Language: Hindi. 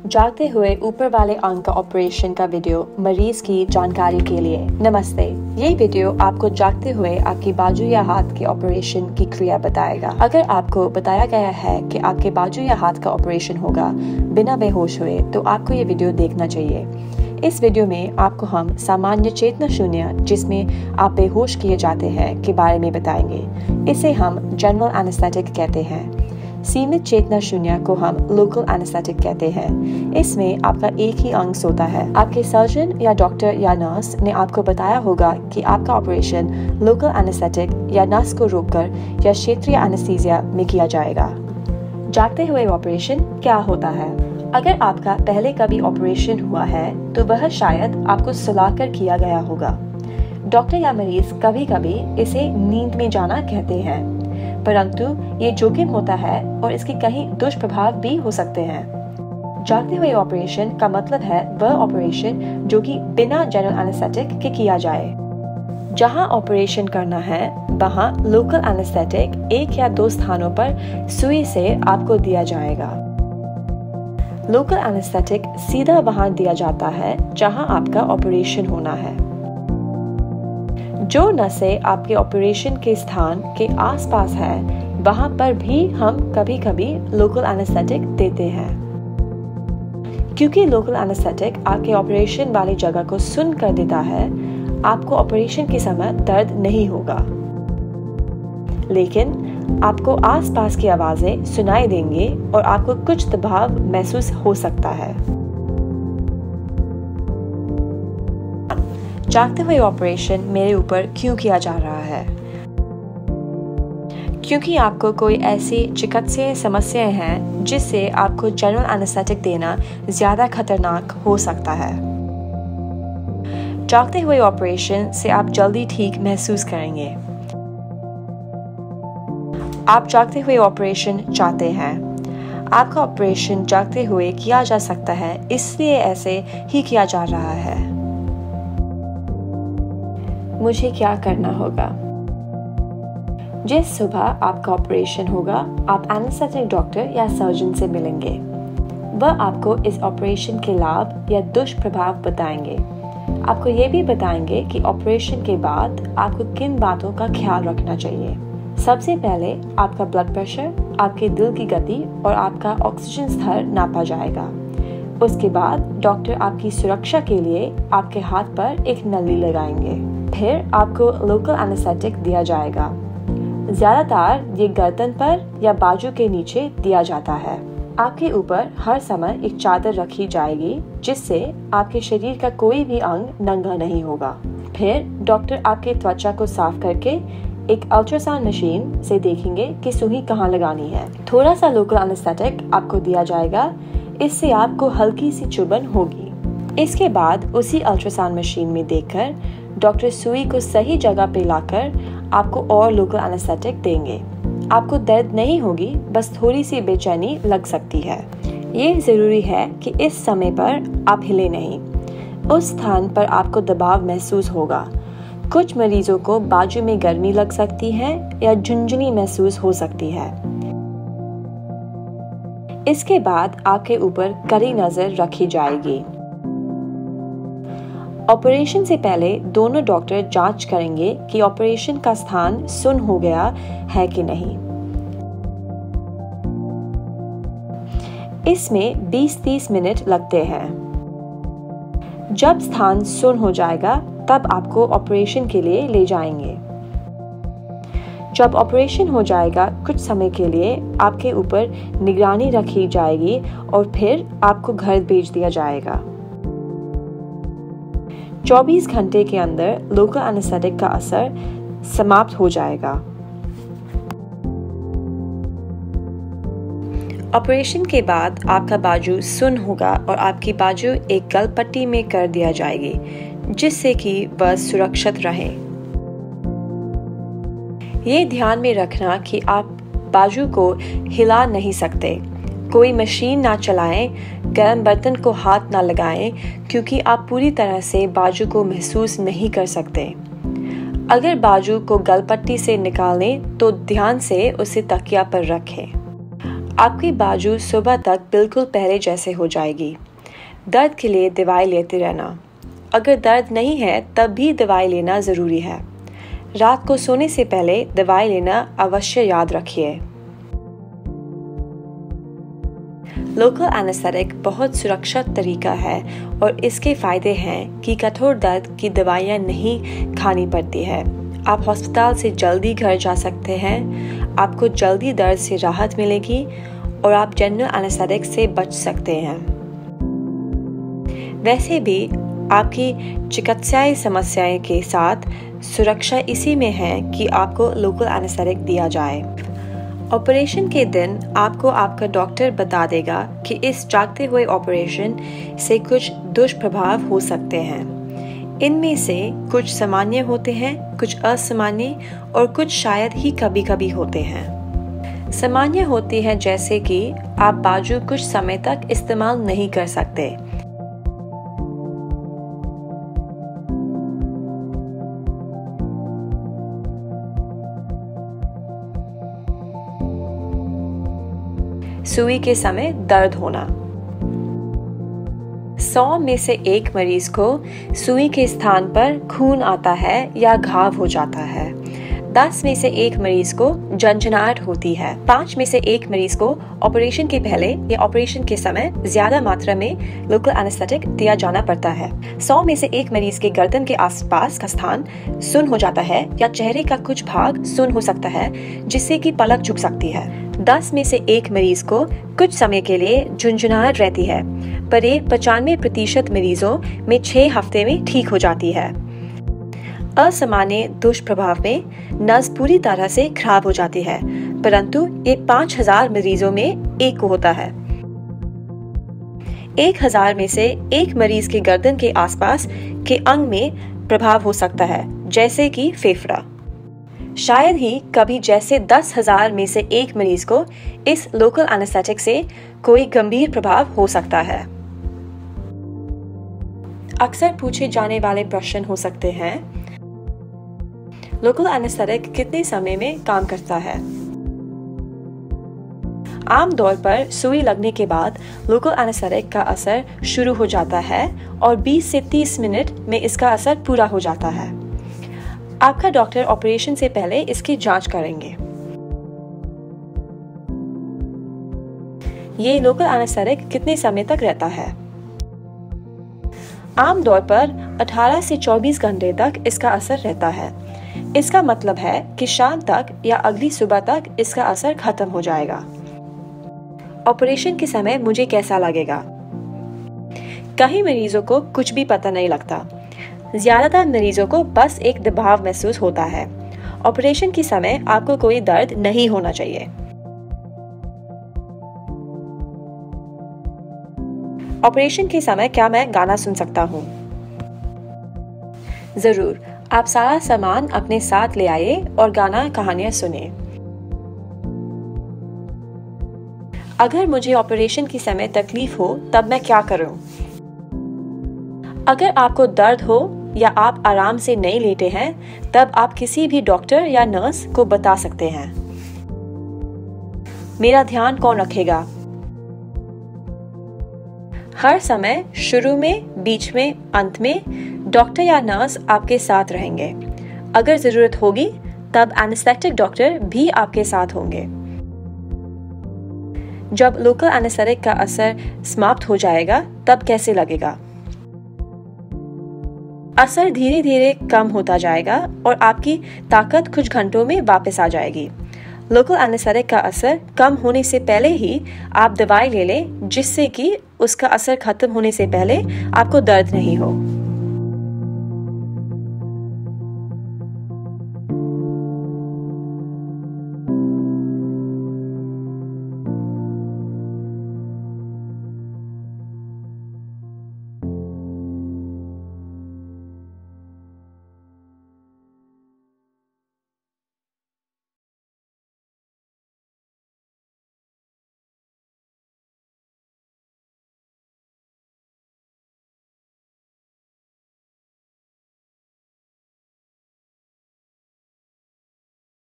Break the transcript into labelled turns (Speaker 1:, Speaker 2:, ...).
Speaker 1: जागते हुए ऊपर वाले अंग का ऑपरेशन का वीडियो मरीज की जानकारी के लिए। नमस्ते, ये वीडियो आपको जागते हुए आपकी बाजू या हाथ के ऑपरेशन की क्रिया बताएगा। अगर आपको बताया गया है कि आपके बाजू या हाथ का ऑपरेशन होगा बिना बेहोश हुए, तो आपको ये वीडियो देखना चाहिए। इस वीडियो में आपको हम सामान्य चेतना शून्य, जिसमें आप बेहोश किए जाते हैं, के बारे में बताएंगे। इसे हम जनरल एनेस्थेटिक कहते हैं। सीमित चेतना शून्य को हम लोकल एनेस्थेटिक कहते हैं। इसमें आपका एक ही अंग सोता है। आपके सर्जन या डॉक्टर या नर्स ने आपको बताया होगा कि आपका ऑपरेशन लोकल एनेस्थेटिक या नस को रोककर या क्षेत्रीय एनेस्थीसिया में किया जाएगा। जागते हुए ऑपरेशन क्या होता है? अगर आपका पहले कभी ऑपरेशन हुआ है तो वह शायद आपको सुलाकर किया गया होगा। डॉक्टर या मरीज कभी कभी इसे नींद में जाना कहते हैं, परंतु ये जोखिम होता है और इसके कई दुष्प्रभाव भी हो सकते हैं। जागते हुए ऑपरेशन का मतलब है वह ऑपरेशन जो कि बिना जनरल एनेस्थेटिक के किया जाए। जहां ऑपरेशन करना है वहां लोकल एनेस्थेटिक 1 या 2 स्थानों पर सुई से आपको दिया जाएगा। लोकल एनेस्थेटिक सीधा वहां दिया जाता है जहां आपका ऑपरेशन होना है। जो नसें आपके ऑपरेशन के स्थान के आसपास है वहां पर भी हम कभी कभी लोकल एनेस्थेटिक देते हैं। क्योंकि लोकल एनेस्थेटिक आपके ऑपरेशन वाली जगह को सुन्न कर देता है, आपको ऑपरेशन के समय दर्द नहीं होगा, लेकिन आपको आसपास की आवाजें सुनाई देंगे और आपको कुछ दबाव महसूस हो सकता है। जागते हुए ऑपरेशन मेरे ऊपर क्यों किया जा रहा है? क्योंकि आपको कोई ऐसी चिकित्सीय समस्याएं हैं जिससे आपको जनरल एनेस्थेटिक देना ज्यादा खतरनाक हो सकता है। जागते हुए ऑपरेशन से आप जल्दी ठीक महसूस करेंगे। आप जागते हुए ऑपरेशन चाहते हैं। आपका ऑपरेशन जागते हुए किया जा सकता है, इसलिए ऐसे ही किया जा रहा है। मुझे क्या करना होगा? जिस सुबह आपका ऑपरेशन होगा, आप एनेस्थेटिक डॉक्टर या सर्जन से मिलेंगे। वह आपको इस ऑपरेशन के लाभ या दुष्प्रभाव बताएंगे। आपको ये भी बताएंगे कि ऑपरेशन के बाद आपको किन बातों का ख्याल रखना चाहिए। सबसे पहले आपका ब्लड प्रेशर, आपके दिल की गति और आपका ऑक्सीजन स्तर नापा जाएगा। उसके बाद डॉक्टर आपकी सुरक्षा के लिए आपके हाथ पर एक नली लगाएंगे। फिर आपको लोकल एनेस्थेटिक दिया जाएगा। ज्यादातर ये गर्दन पर या बाजू के नीचे दिया जाता है। आपके ऊपर हर समय एक चादर रखी जाएगी जिससे आपके शरीर का कोई भी अंग नंगा नहीं होगा। फिर डॉक्टर आपके त्वचा को साफ करके एक अल्ट्रासाउंड मशीन से देखेंगे कि सुई कहाँ लगानी है। थोड़ा सा लोकल एनेस्थेटिक आपको दिया जाएगा, इससे आपको हल्की सी चुभन होगी। इसके बाद उसी अल्ट्रासाउंड मशीन में देखकर डॉक्टर सुई को सही जगह पे लाकर आपको और लोकल एनेस्थेटिक देंगे। आपको दर्द नहीं होगी, बस थोड़ी सी बेचैनी लग सकती है। ये जरूरी है कि इस समय पर आप हिले नहीं। उस स्थान पर आपको दबाव महसूस होगा। कुछ मरीजों को बाजू में गर्मी लग सकती है या झुंझुनी महसूस हो सकती है। इसके बाद आपके ऊपर कड़ी नजर रखी जाएगी। ऑपरेशन से पहले दोनों डॉक्टर जांच करेंगे कि ऑपरेशन का स्थान सुन्न हो गया है कि नहीं। इसमें 20-30 मिनट लगते हैं। जब स्थान सुन्न हो जाएगा तब आपको ऑपरेशन के लिए ले जाएंगे। जब ऑपरेशन हो जाएगा, कुछ समय के लिए आपके ऊपर निगरानी रखी जाएगी और फिर आपको घर भेज दिया जाएगा। 24 घंटे के अंदर लोकल एनेस्थेटिक का असर समाप्त हो जाएगा। ऑपरेशन के बाद आपका बाजू सुन्न होगा और आपकी बाजू एक गल पट्टी में कर दिया जाएगी, जिससे कि वह सुरक्षित रहे। ये ध्यान में रखना कि आप बाजू को हिला नहीं सकते। कोई मशीन ना चलाएं, गर्म बर्तन को हाथ ना लगाएं, क्योंकि आप पूरी तरह से बाजू को महसूस नहीं कर सकते। अगर बाजू को गलपट्टी से निकालें तो ध्यान से उसे तकिया पर रखें। आपकी बाजू सुबह तक बिल्कुल पहले जैसे हो जाएगी। दर्द के लिए दवाई लेते रहना। अगर दर्द नहीं है तब भी दवाई लेना ज़रूरी है। रात को सोने से पहले दवाई लेना अवश्य याद रखिए। लोकल एनेस्थेटिक बहुत सुरक्षित तरीका है और इसके फ़ायदे हैं कि कठोर दर्द की दवाइयाँ नहीं खानी पड़ती है। आप अस्पताल से जल्दी घर जा सकते हैं, आपको जल्दी दर्द से राहत मिलेगी और आप जनरल एनेस्थेटिक से बच सकते हैं। वैसे भी आपकी चिकित्सीय समस्याएं के साथ सुरक्षा इसी में है कि आपको लोकल एनेस्थेटिक दिया जाए। ऑपरेशन के दिन आपको आपका डॉक्टर बता देगा कि इस जागते हुए ऑपरेशन से कुछ दुष्प्रभाव हो सकते हैं। इनमें से कुछ सामान्य होते हैं, कुछ असामान्य और कुछ शायद ही कभी कभी होते हैं। सामान्य होती है जैसे कि आप बाजू कुछ समय तक इस्तेमाल नहीं कर सकते। सुई के समय दर्द होना। 100 में से 1 मरीज को सुई के स्थान पर खून आता है या घाव हो जाता है। 10 में से 1 मरीज को झंझनाहट होती है। 5 में से 1 मरीज को ऑपरेशन के पहले या ऑपरेशन के समय ज्यादा मात्रा में लोकल एनेस्थेटिक दिया जाना पड़ता है। 100 में से 1 मरीज के गर्दन के आसपास का स्थान सुन्न हो जाता है या चेहरे का कुछ भाग सुन्न हो सकता है जिससे कि पलक झुक सकती है। 10 में से 1 मरीज को कुछ समय के लिए झुंझुनाहट रहती है, पर 95% मरीजों में 6 हफ्ते में ठीक हो जाती है। असामान्य दुष्प्रभाव में नस पूरी तरह से खराब हो जाती है, परंतु ये 5000 मरीजों में 1 को होता है। 1000 में से 1 मरीज के गर्दन के आसपास के अंग में प्रभाव हो सकता है, जैसे कि फेफड़ा। शायद ही कभी जैसे 10,000 में से 1 मरीज को इस लोकल एनेस्थेटिक से कोई गंभीर प्रभाव हो सकता है। अक्सर पूछे जाने वाले प्रश्न हो सकते हैं, लोकल एनेस्थेटिक कितने समय में काम करता है? आमतौर पर सुई लगने के बाद लोकल एनेस्थेटिक का असर शुरू हो जाता है और 20 से 30 मिनट में इसका असर पूरा हो जाता है। आपका डॉक्टर ऑपरेशन से पहले इसकी जांच करेंगे। ये लोकल एनेस्थेटिक कितने समय तक रहता है? आमतौर पर 18 से 24 घंटे तक इसका असर रहता है। इसका मतलब है कि शाम तक या अगली सुबह तक इसका असर खत्म हो जाएगा। ऑपरेशन के समय मुझे कैसा लगेगा? कई मरीजों को कुछ भी पता नहीं लगता। ज्यादातर मरीजों को बस एक दबाव महसूस होता है। ऑपरेशन के समय आपको कोई दर्द नहीं होना चाहिए। ऑपरेशन के समय क्या मैं गाना सुन सकता हूँ? जरूर, आप सारा सामान अपने साथ ले आइए और गाना कहानियां सुने। अगर मुझे ऑपरेशन के समय तकलीफ हो तब मैं क्या करूं? अगर आपको दर्द हो या आप आराम से नहीं लेटे हैं तब आप किसी भी डॉक्टर या नर्स को बता सकते हैं। मेरा ध्यान कौन रखेगा? हर समय शुरू में, बीच में, अंत में डॉक्टर या नर्स आपके साथ रहेंगे। अगर जरूरत होगी तब एनेस्थेटिक डॉक्टर भी आपके साथ होंगे। जब लोकल एनेस्थेटिक का असर समाप्त हो जाएगा तब कैसे लगेगा? असर धीरे धीरे कम होता जाएगा और आपकी ताकत कुछ घंटों में वापस आ जाएगी। लोकल एनेस्थेटिक का असर कम होने से पहले ही आप दवाई ले लें, जिससे कि उसका असर खत्म होने से पहले आपको दर्द नहीं हो।